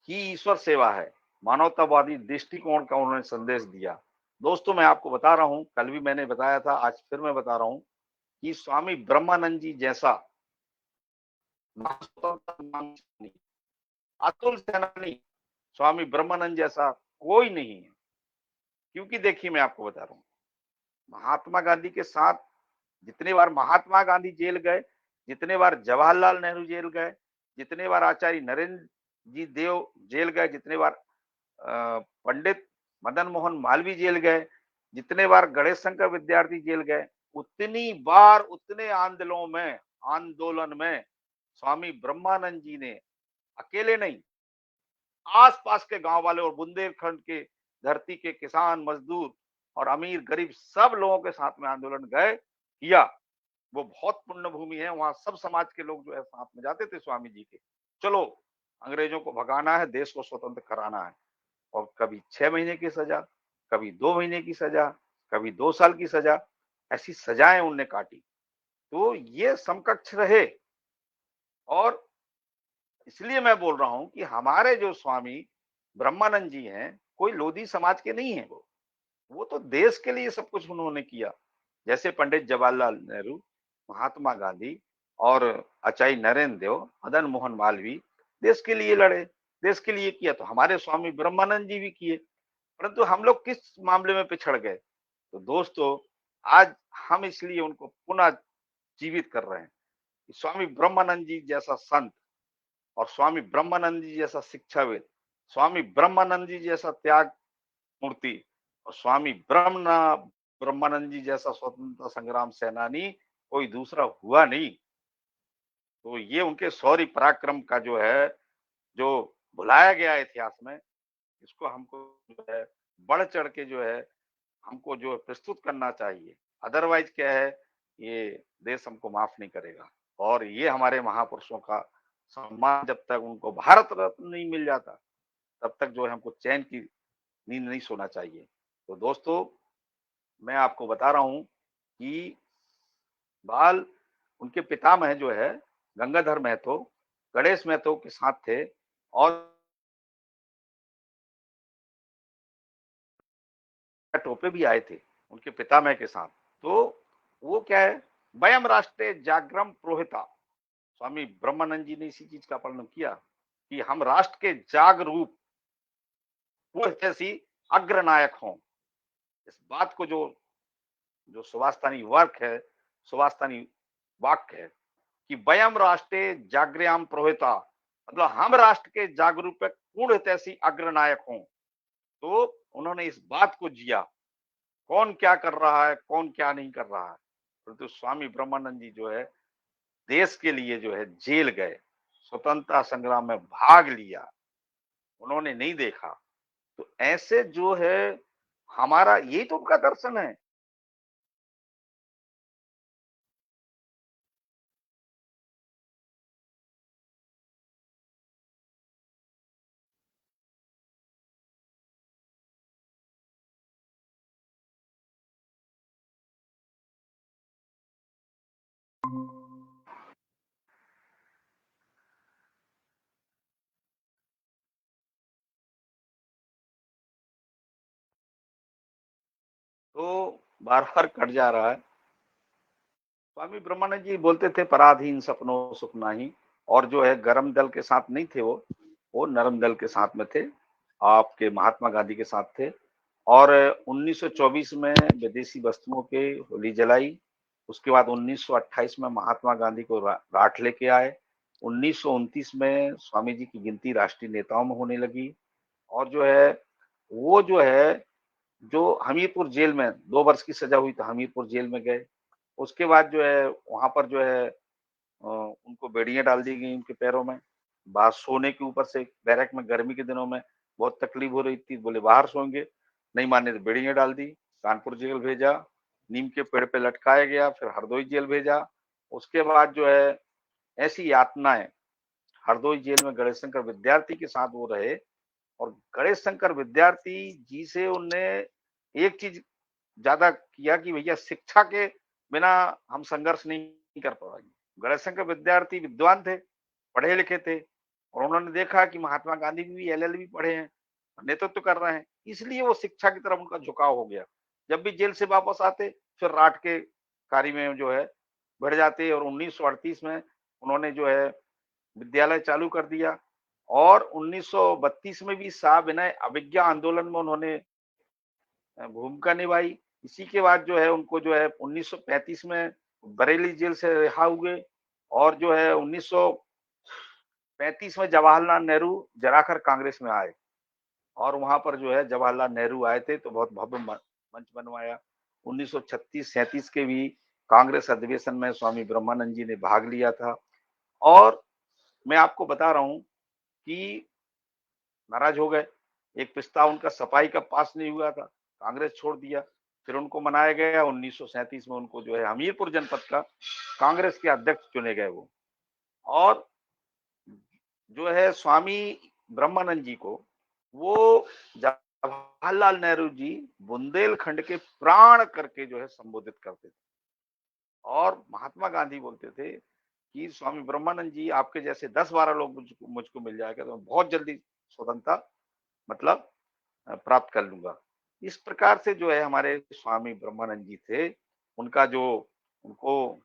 ही ईश्वर सेवा है, मानवतावादी दृष्टिकोण का उन्होंने संदेश दिया। दोस्तों, मैं आपको बता रहा हूं, कल भी मैंने बताया था, आज फिर मैं बता रहा हूं कि स्वामी ब्रह्मानंद जी जैसा अतुल सेनानी स्वामी ब्रह्मानंद जैसा कोई नहीं है। क्योंकि देखिए, मैं आपको बता रहा हूँ, महात्मा गांधी के साथ जितने बार महात्मा गांधी जेल गए, जितने बार जवाहरलाल नेहरू जेल गए, जितने बार आचार्य नरेंद्र जी देव जेल गए, जितने बार पंडित मदन मोहन मालवीय जेल गए, जितने बार गणेश शंकर विद्यार्थी जेल गए, उतनी बार उतने आंदोलन में स्वामी ब्रह्मानंद जी ने अकेले नहीं, आसपास के गांव वाले और बुंदेलखंड के धरती के किसान, मजदूर और अमीर गरीब सब लोगों के साथ में आंदोलन गए किया। वो बहुत पुण्य भूमि है, वहां सब समाज के लोग जो है साथ में जाते थे स्वामी जी के। चलो, अंग्रेजों को भगाना है, देश को स्वतंत्र कराना है। और कभी 6 महीने की सजा, कभी 2 महीने की सजा, कभी 2 साल की सजा, ऐसी सजाएं उनने काटी। तो ये समकक्ष रहे। और इसलिए मैं बोल रहा हूं कि हमारे जो स्वामी ब्रह्मानंद जी हैं, कोई लोधी समाज के नहीं है। वो तो देश के लिए सब कुछ उन्होंने किया। जैसे पंडित जवाहरलाल नेहरू, महात्मा गांधी और आचार्य नरेंद्र देव, मदन मोहन मालवीय देश के लिए लड़े, देश के लिए किया, तो हमारे स्वामी ब्रह्मानंद जी भी किए। परंतु हम लोग किस मामले में पिछड़ गए? तो दोस्तों, आज हम इसलिए उनको पुनः जीवित कर रहे हैं कि स्वामी ब्रह्मानंद जी जैसा संत और स्वामी ब्रह्मानंद जी जैसा शिक्षाविद, स्वामी ब्रह्मानंद जी जैसा त्याग मूर्ति और स्वामी ब्रह्मानंद जी जैसा स्वतंत्रता संग्राम सेनानी कोई दूसरा हुआ नहीं। तो ये उनके शौर्य पराक्रम का जो है, जो भुलाया गया इतिहास में, इसको हमको जो है बढ़ चढ़ के जो है हमको जो है प्रस्तुत करना चाहिए। अदरवाइज क्या है, ये देश हमको माफ नहीं करेगा। और ये हमारे महापुरुषों का सम्मान, जब तक उनको भारत रत्न नहीं मिल जाता, तब तक जो है हमको चैन की नींद नहीं सोना चाहिए। तो दोस्तों, मैं आपको बता रहा हूँ कि बाल उनके पितामह जो है गंगाधर महतो, गणेश महतो के साथ थे। और टोपे भी आए थे उनके पितामह के साथ। तो वो क्या है, वयम राष्ट्रे जागरम प्रोहिता, स्वामी ब्रह्मानंद जी ने इसी चीज का पालन किया कि हम राष्ट्र के जागरूक जैसी अग्रनायक हों। इस बात को जो जो सुभाषतानी वर्क है, सुभाषतानी वाक्य है कि वयम राष्ट्रे जागृयाम प्रोहिता, मतलब हम राष्ट्र के जागरूक पूर्ण तैसी अग्रनायक हों। तो उन्होंने इस बात को जिया, कौन क्या कर रहा है, कौन क्या नहीं कर रहा है। परंतु स्वामी ब्रह्मानंद जी जो है देश के लिए जो है जेल गए, स्वतंत्रता संग्राम में भाग लिया, उन्होंने नहीं देखा। तो ऐसे जो है, हमारा यही तो उनका दर्शन है। तो बार-बार कट जा रहा है। स्वामी ब्रह्मानंद जी बोलते थे पराधीन सपनों सुख नाही, और जो है गरम दल के साथ नहीं थे वो नरम दल के साथ में थे, आपके महात्मा गांधी के साथ थे। और 1924 में विदेशी वस्तुओं के होली जलाई। उसके बाद 1928 में महात्मा गांधी को राठ लेके आए। 1929 में स्वामी जी की गिनती राष्ट्रीय नेताओं में होने लगी। और जो है वो जो है जो हमीरपुर जेल में 2 वर्ष की सजा हुई तो हमीरपुर जेल में गए। उसके बाद जो है वहां पर जो है उनको बेड़ियां डाल दी गई उनके पैरों में। बाहर सोने के ऊपर से बैरक में गर्मी के दिनों में बहुत तकलीफ हो रही थी, बोले बाहर सोएंगे, नहीं माने तो बेड़ियां डाल दी। कानपुर जेल भेजा, नीम के पेड़ पे लटकाया गया, फिर हरदोई जेल भेजा। उसके बाद जो है ऐसी यातनाएं, हरदोई जेल में गणेश शंकर विद्यार्थी के साथ वो रहे। और गणेश शंकर विद्यार्थी जी से उनने एक चीज ज्यादा किया कि भैया शिक्षा के बिना हम संघर्ष नहीं कर पाएंगे। गणेश शंकर विद्यार्थी विद्वान थे, पढ़े लिखे थे, और उन्होंने देखा कि महात्मा गांधी भी एलएलबी पढ़े हैं, नेतृत्व कर रहे हैं, इसलिए वो शिक्षा की तरफ उनका झुकाव हो गया। जब भी जेल से वापस आते फिर राठ के कार्य में जो है बढ़ जाते। और 1938 में उन्होंने जो है विद्यालय चालू कर दिया। और 1932 में भी सविनय अवज्ञा आंदोलन में उन्होंने भूमिका निभाई। इसी के बाद जो है उनको जो है 1935 में बरेली जेल से रिहा हुए। और जो है 1935 में जवाहरलाल नेहरू जराकर कांग्रेस में आए। और वहां पर जो है जवाहरलाल नेहरू आए थे तो बहुत भव्य मंच बनवाया। 1936-37 के भी कांग्रेस अधिवेशन में स्वामी ब्रह्मानंद जी ने भाग लिया था। और मैं आपको बता रहा हूं कि नाराज हो गए। एक प्रस्ताव उनका सफाई का पास नहीं हुआ था, कांग्रेस छोड़ दिया। फिर उनको मनाया गया। 1937 में उनको जो है हमीरपुर जनपद का कांग्रेस के अध्यक्ष चुने गए वो। और जो है स्वामी ब्रह्मानंद जी को वो जवाहरलाल नेहरू जी बुंदेलखंड के प्राण करके जो है संबोधित करते थे। और महात्मा गांधी बोलते थे कि स्वामी ब्रह्मानंद जी आपके जैसे 10-12 लोग मुझको मिल जाएगा तो मैं बहुत जल्दी स्वतंत्रता मतलब प्राप्त कर लूंगा। इस प्रकार से जो है हमारे स्वामी ब्रह्मानंद जी थे। उनका जो उनको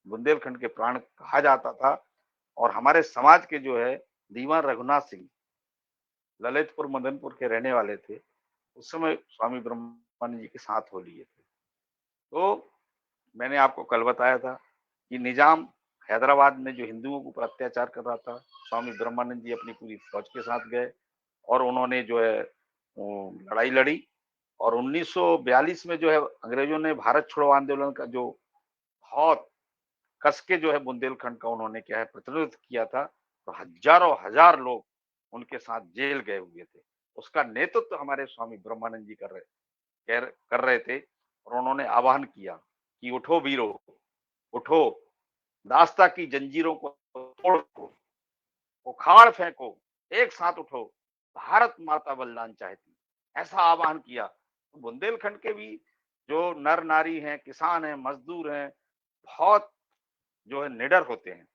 बुंदेलखंड के प्राण कहा जाता था। और हमारे समाज के जो है दीवान रघुनाथ सिंह ललितपुर मदनपुर के रहने वाले थे, उस समय स्वामी ब्रह्मानंद जी के साथ हो लिए थे। तो मैंने आपको कल बताया था कि निजाम हैदराबाद में जो हिंदुओं के ऊपर अत्याचार कर रहा था, स्वामी ब्रह्मानंद जी अपनी पूरी फौज के साथ गए और उन्होंने जो है लड़ाई लड़ी। और 1942 में जो है अंग्रेजों ने भारत छोड़ो आंदोलन का जो बहुत कस के जो है बुंदेलखंड का उन्होंने क्या है प्रतिनिधित्व किया था, तो हजारों हजार लोग उनके साथ जेल गए हुए थे। उसका नेतृत्व हमारे स्वामी ब्रह्मानंद जी कर रहे थे। और उन्होंने आह्वान किया कि उठो वीरो, उठो, दास्ता की जंजीरों को तोड़ो, उखाड़ फेंको, एक साथ उठो, भारत माता बलिदान चाहती, ऐसा आह्वान किया। तो बुंदेलखंड के भी जो नर नारी हैं, किसान हैं, मजदूर हैं, बहुत जो है निडर होते हैं।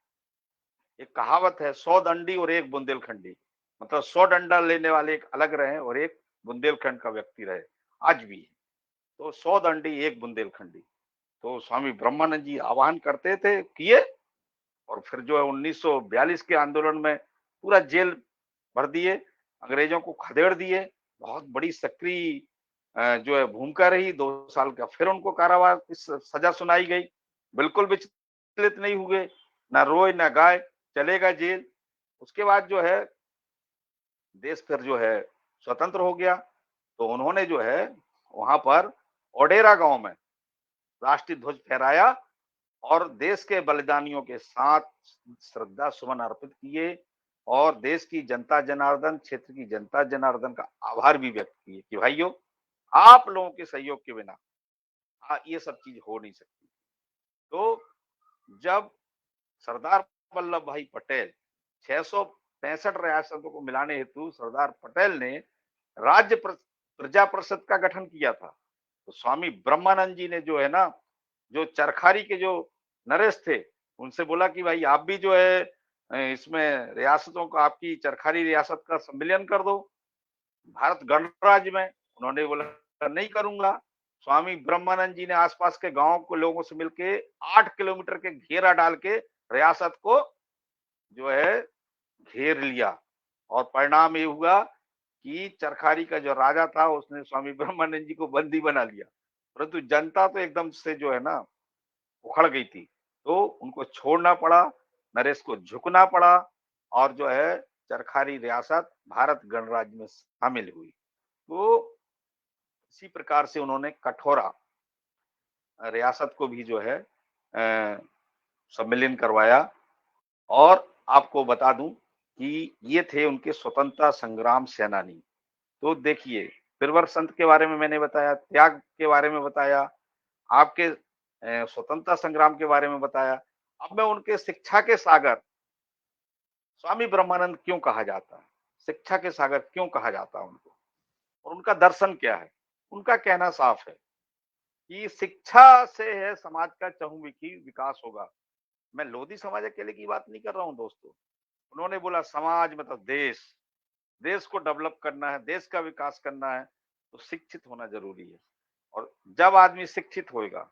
एक कहावत है 100 दंडी और एक बुंदेलखंडी, मतलब 100 डंडा लेने वाले एक अलग रहे और एक बुंदेलखंड का व्यक्ति रहे, आज भी। तो 100 दंडी एक बुंदेलखंडी। तो स्वामी ब्रह्मानंद जी आह्वान करते थे, किए। और फिर जो है 1942 के आंदोलन में पूरा जेल भर दिए, अंग्रेजों को खदेड़ दिए। बहुत बड़ी सक्रिय जो है भूमिका रही। 2 साल का फिर उनको कारावास की सजा सुनाई गई। बिल्कुल विचलित नहीं हुए, ना रोए ना गाए, चलेगा जेल। उसके बाद जो है देश फिर जो है स्वतंत्र हो गया। तो उन्होंने जो है वहां पर ओडेरा गांव में राष्ट्रीय ध्वज फहराया और देश के बलिदानियों के साथ श्रद्धा सुमन अर्पित किए। और देश की जनता जनार्दन, क्षेत्र की जनता जनार्दन का आभार भी व्यक्त किए कि भाइयों, आप लोगों के सहयोग के बिना ये सब चीज हो नहीं सकती। तो जब सरदार वल्लभ भाई पटेल 665 रियासतों को मिलाने हेतु सरदार पटेल ने राज्य प्रजा परिषद का गठन किया था, तो स्वामी ब्रह्मानंद जी ने जो है ना, जो चरखारी के जो नरेश थे, उनसे बोला कि भाई आप भी जो है इसमें रियासतों का, आपकी चरखारी रियासत का सम्मिलन कर दो भारत गणराज्य में। उन्होंने बोला नहीं करूंगा। स्वामी ब्रह्मानंद जी ने आसपास के गांव को लोगों से मिलके 8 किलोमीटर के घेरा डाल के रियासत को जो है घेर लिया, और परिणाम ये हुआ कि चरखारी का जो राजा था उसने स्वामी ब्रह्मानंद जी को बंदी बना लिया, परंतु जनता तो एकदम से जो है ना उखड़ गई थी, तो उनको छोड़ना पड़ा, नरेश को झुकना पड़ा, और जो है चरखारी रियासत भारत गणराज्य में शामिल हुई। तो इसी प्रकार से उन्होंने कठोरा रियासत को भी जो है सम्मिलन करवाया। और आपको बता दूं कि ये थे उनके स्वतंत्रता संग्राम सेनानी। तो देखिए, फिरवर संत के बारे में मैंने बताया, त्याग के बारे में बताया, आपके स्वतंत्रता संग्राम के बारे में बताया। अब मैं उनके शिक्षा के सागर स्वामी ब्रह्मानंद क्यों कहा जाता है, शिक्षा के सागर क्यों कहा जाता है उनको, और उनका दर्शन क्या है। उनका कहना साफ है कि शिक्षा से है समाज का चहुमुखी विकास होगा। मैं लोधी समाज अकेले की बात नहीं कर रहा हूँ दोस्तों। उन्होंने बोला समाज मतलब देश, देश को डेवलप करना है, देश का विकास करना है, तो शिक्षित होना जरूरी है। और जब आदमी शिक्षित होएगा,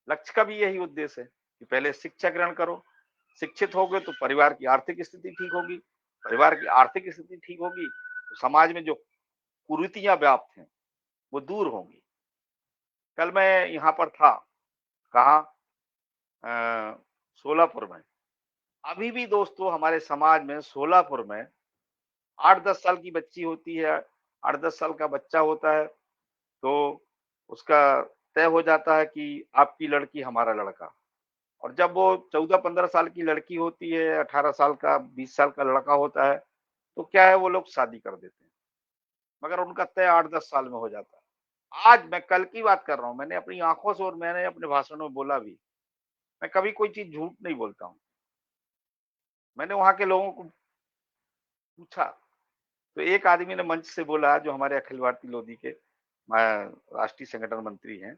लक्ष्य का भी यही उद्देश्य है कि पहले शिक्षा ग्रहण करो, शिक्षित होगे तो परिवार की आर्थिक स्थिति ठीक होगी, परिवार की आर्थिक स्थिति ठीक होगी तो समाज में जो कुरीतियां व्याप्त हैं वो दूर होंगी। कल मैं यहाँ पर था, कहा सोलापुर में। अभी भी दोस्तों हमारे समाज में सोलापुर में 8-10 साल की बच्ची होती है, 8-10 साल का बच्चा होता है, तो उसका तय हो जाता है कि आपकी लड़की हमारा लड़का। और जब वो 14-15 साल की लड़की होती है, 18 साल का, 20 साल का लड़का होता है, तो क्या है वो लोग शादी कर देते हैं। मगर उनका तय 8-10 साल में हो जाता है। आज मैं कल की बात कर रहा हूँ, मैंने अपनी आंखों से और मैंने अपने भाषण में बोला भी, मैं कभी कोई चीज़ झूठ नहीं बोलता हूँ। मैंने वहाँ के लोगों को पूछा, तो एक आदमी ने मंच से बोला, जो हमारे अखिल भारतीय लोधी के राष्ट्रीय संगठन मंत्री हैं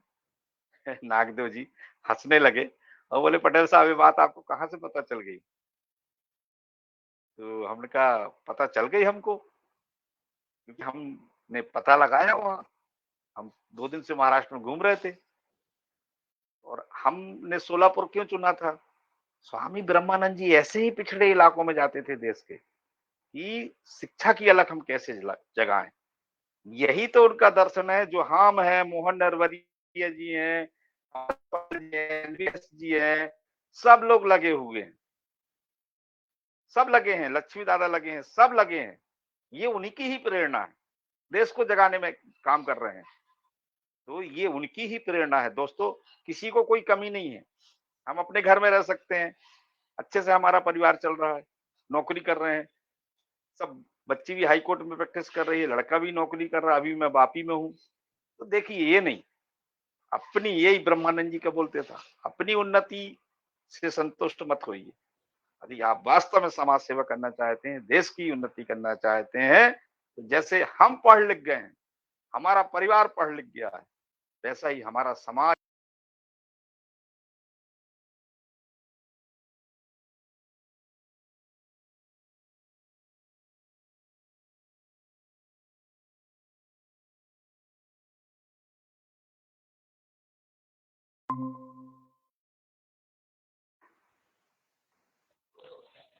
नागदेव जी, हँसने लगे और बोले पटेल साहब ये बात आपको कहाँ से पता चल गई? तो हमने कहा पता चल गई हमको, क्योंकि हमने पता लगाया वहाँ। हम 2 दिन से महाराष्ट्र में घूम रहे थे, और हमने सोलापुर क्यों चुना था? स्वामी ब्रह्मानंद जी ऐसे ही पिछड़े इलाकों में जाते थे देश के, कि शिक्षा की अलख हम कैसे जगाएं। यही तो उनका दर्शन है। जो हम हैं, मोहन नरवरिया जी हैं, एलवीएस जी हैं, सब लोग लगे हुए हैं, सब लगे हैं, लक्ष्मी दादा लगे हैं, सब लगे हैं। ये उन्हीं की ही प्रेरणा है, देश को जगाने में काम कर रहे हैं। तो ये उनकी ही प्रेरणा है दोस्तों, किसी को कोई कमी नहीं है। हम अपने घर में रह सकते हैं, अच्छे से हमारा परिवार चल रहा है, नौकरी कर रहे हैं, सब बच्ची भी हाई कोर्ट में प्रैक्टिस कर रही है, लड़का भी नौकरी कर रहा है, अभी मैं वापी में हूँ। तो देखिए ये नहीं, अपनी, यही ब्रह्मानंद जी का बोलते था, अपनी उन्नति से संतुष्ट मत होइए। यदि आप वास्तव में समाज सेवा करना चाहते हैं, देश की उन्नति करना चाहते हैं, तो जैसे हम पढ़ लिख गए हैं, हमारा परिवार पढ़ लिख गया है, वैसा ही हमारा समाज।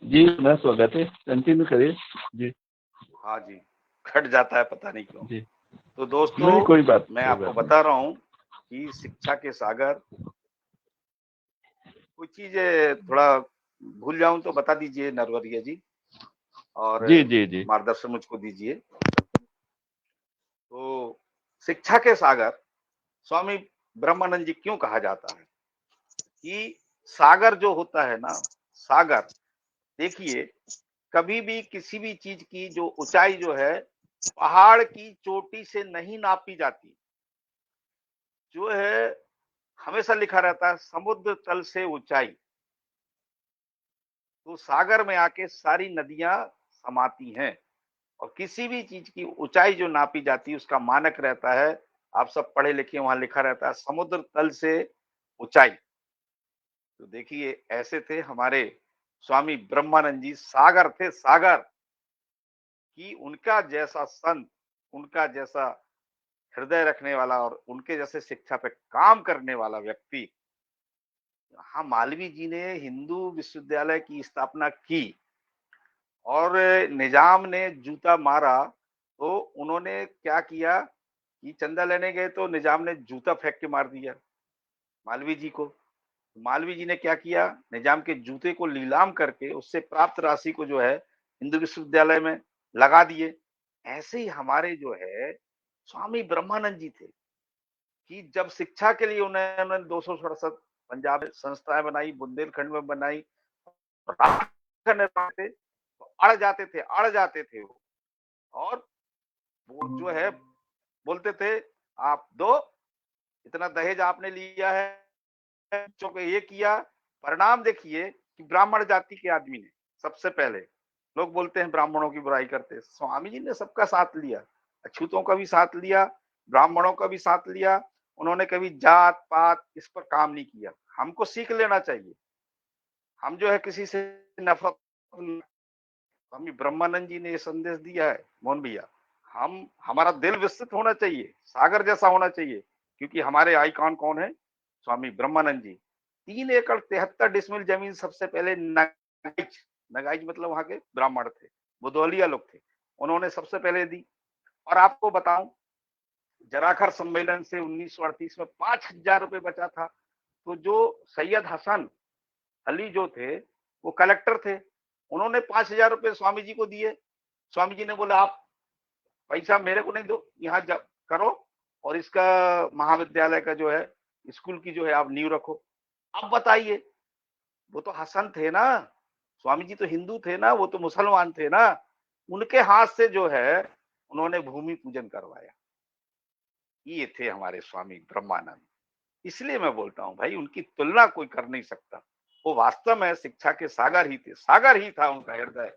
जी, मैं स्वागत है, कंटिन्यू करिए। जी। हाँ जी, घट जाता है पता नहीं क्यों। जी। तो दोस्तों नहीं, मैं कोई आपको बात नहीं। बता रहा हूँ कि शिक्षा के सागर, कोई चीज थोड़ा भूल जाऊं तो बता दीजिए नरवरिया जी, और जी, जी, जी। मार्गदर्शन मुझको दीजिए। तो शिक्षा के सागर स्वामी ब्रह्मानंद जी क्यों कहा जाता है? कि सागर जो होता है ना, सागर, देखिए कभी भी किसी भी चीज की जो ऊंचाई जो है पहाड़ की चोटी से नहीं नापी जाती। जो है हमेशा लिखा रहता है समुद्र तल से ऊंचाई। तो सागर में आके सारी नदियां समाती हैं, और किसी भी चीज की ऊंचाई जो नापी जाती है उसका मानक रहता है, आप सब पढ़े लिखे, वहां लिखा रहता है समुद्र तल से ऊंचाई। तो देखिए ऐसे थे हमारे स्वामी ब्रह्मानंद जी, सागर थे सागर, कि उनका जैसा संत, उनका जैसा हृदय रखने वाला और उनके जैसे शिक्षा पे काम करने वाला व्यक्ति, हाँ, मालवीय जी ने हिंदू विश्वविद्यालय की स्थापना की और निजाम ने जूता मारा, तो उन्होंने क्या किया कि चंदा लेने गए तो निजाम ने जूता फेंक के मार दिया मालवीय जी को। मालवीय जी ने क्या किया, निजाम के जूते को नीलाम करके उससे प्राप्त राशि को जो है हिंदू विश्वविद्यालय में लगा दिए। ऐसे ही हमारे जो है स्वामी ब्रह्मानंद जी थे कि जब शिक्षा के लिए उन्होंने 267 पंजाब में संस्थाएं बनाई, बुंदेलखंड में बनाई, राष्ट्र का निर्माण थे, तो अड़ जाते थे वो। और वो जो है बोलते थे, आप दो, इतना दहेज आपने लिया है, बच्चों को ये किया। परिणाम देखिए कि ब्राह्मण जाति के आदमी ने सबसे पहले, लोग बोलते हैं ब्राह्मणों की बुराई करते हैं, स्वामी जी ने सबका साथ लिया, अछूतों का भी साथ लिया, ब्राह्मणों का भी साथ लिया। उन्होंने कभी जात पात इस पर काम नहीं किया। हमको सीख लेना चाहिए। हम जो है किसी से नफरत, स्वामी ब्रह्मानंद जी ने ये संदेश दिया है मोहन भैया, हम हमारा दिल विस्तृत होना चाहिए, सागर जैसा होना चाहिए, क्योंकि हमारे आइकॉन कौन है, स्वामी ब्रह्मानंद जी। 3 एकड़ 73 डिसमिल जमीन सबसे पहले नगाइच, नगाइच मतलब वहां के ब्राह्मण थे, बुदौलिया लोग थे, उन्होंने सबसे पहले दी। और आपको बताऊं, जराखर सम्मेलन से 1938 में 5,000 रुपए बचा था। तो जो सैयद हसन अली जो थे, वो कलेक्टर थे, उन्होंने 5,000 रुपए स्वामी जी को दिए। स्वामी जी ने बोला आप पैसा मेरे को नहीं दो, यहाँ जब करो और इसका महाविद्यालय का जो है, स्कूल की जो है आप नींव रखो। अब बताइए, वो तो हसन थे ना, स्वामी जी तो हिंदू थे ना, वो तो मुसलमान थे ना, उनके हाथ से जो है उन्होंने भूमि पूजन करवाया। ये थे हमारे स्वामी ब्रह्मानंद। इसलिए मैं बोलता हूँ भाई, उनकी तुलना कोई कर नहीं सकता। वो वास्तव में शिक्षा के सागर ही थे, सागर ही था उनका हृदय।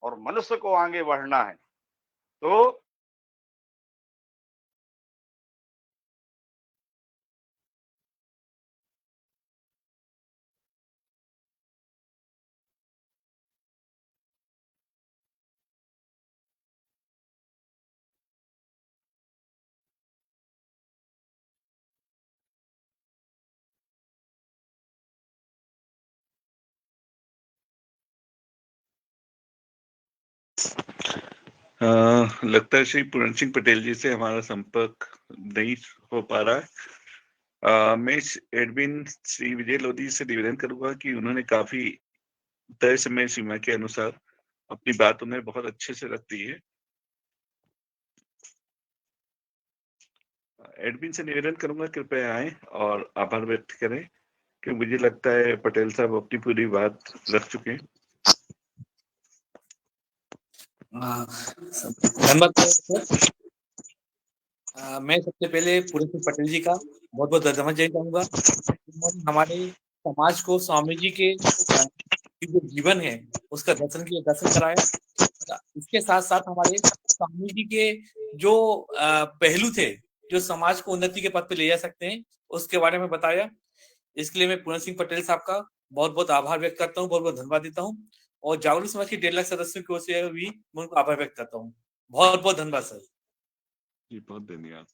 और मनुष्य को आगे बढ़ना है तो लगता है श्री पूरण सिंह पटेल जी से हमारा संपर्क नहीं हो पा रहा है। मैं एडमिन श्री विजय लोधी से निवेदन करूंगा कि उन्होंने काफी तय समय सीमा के अनुसार अपनी बात उन्हें बहुत अच्छे से रख दी है। एडमिन से निवेदन करूंगा कृपया आए और आभार व्यक्त करें, कि मुझे लगता है पटेल साहब अपनी पूरी बात रख चुके हैं। धन्यवाद सर। मैं सबसे पहले पूरण सिंह पटेल जी का बहुत बहुत धन्यवाद देना चाहूंगा। उन्होंने हमारे समाज को स्वामी जी के जो जीवन है उसका दर्शन कराया। इसके साथ साथ हमारे स्वामी जी के जो पहलू थे जो समाज को उन्नति के पथ पे ले जा सकते हैं, उसके बारे में बताया। इसके लिए मैं पूरण सिंह पटेल साहब का बहुत बहुत आभार व्यक्त करता हूँ, बहुत बहुत धन्यवाद देता हूँ। और जागरूक समाज के 1.5 लाख सदस्यों की ओर से भी मैं उनको आभार व्यक्त करता हूँ। बहुत बहुत धन्यवाद सर। जी बहुत धन्यवाद।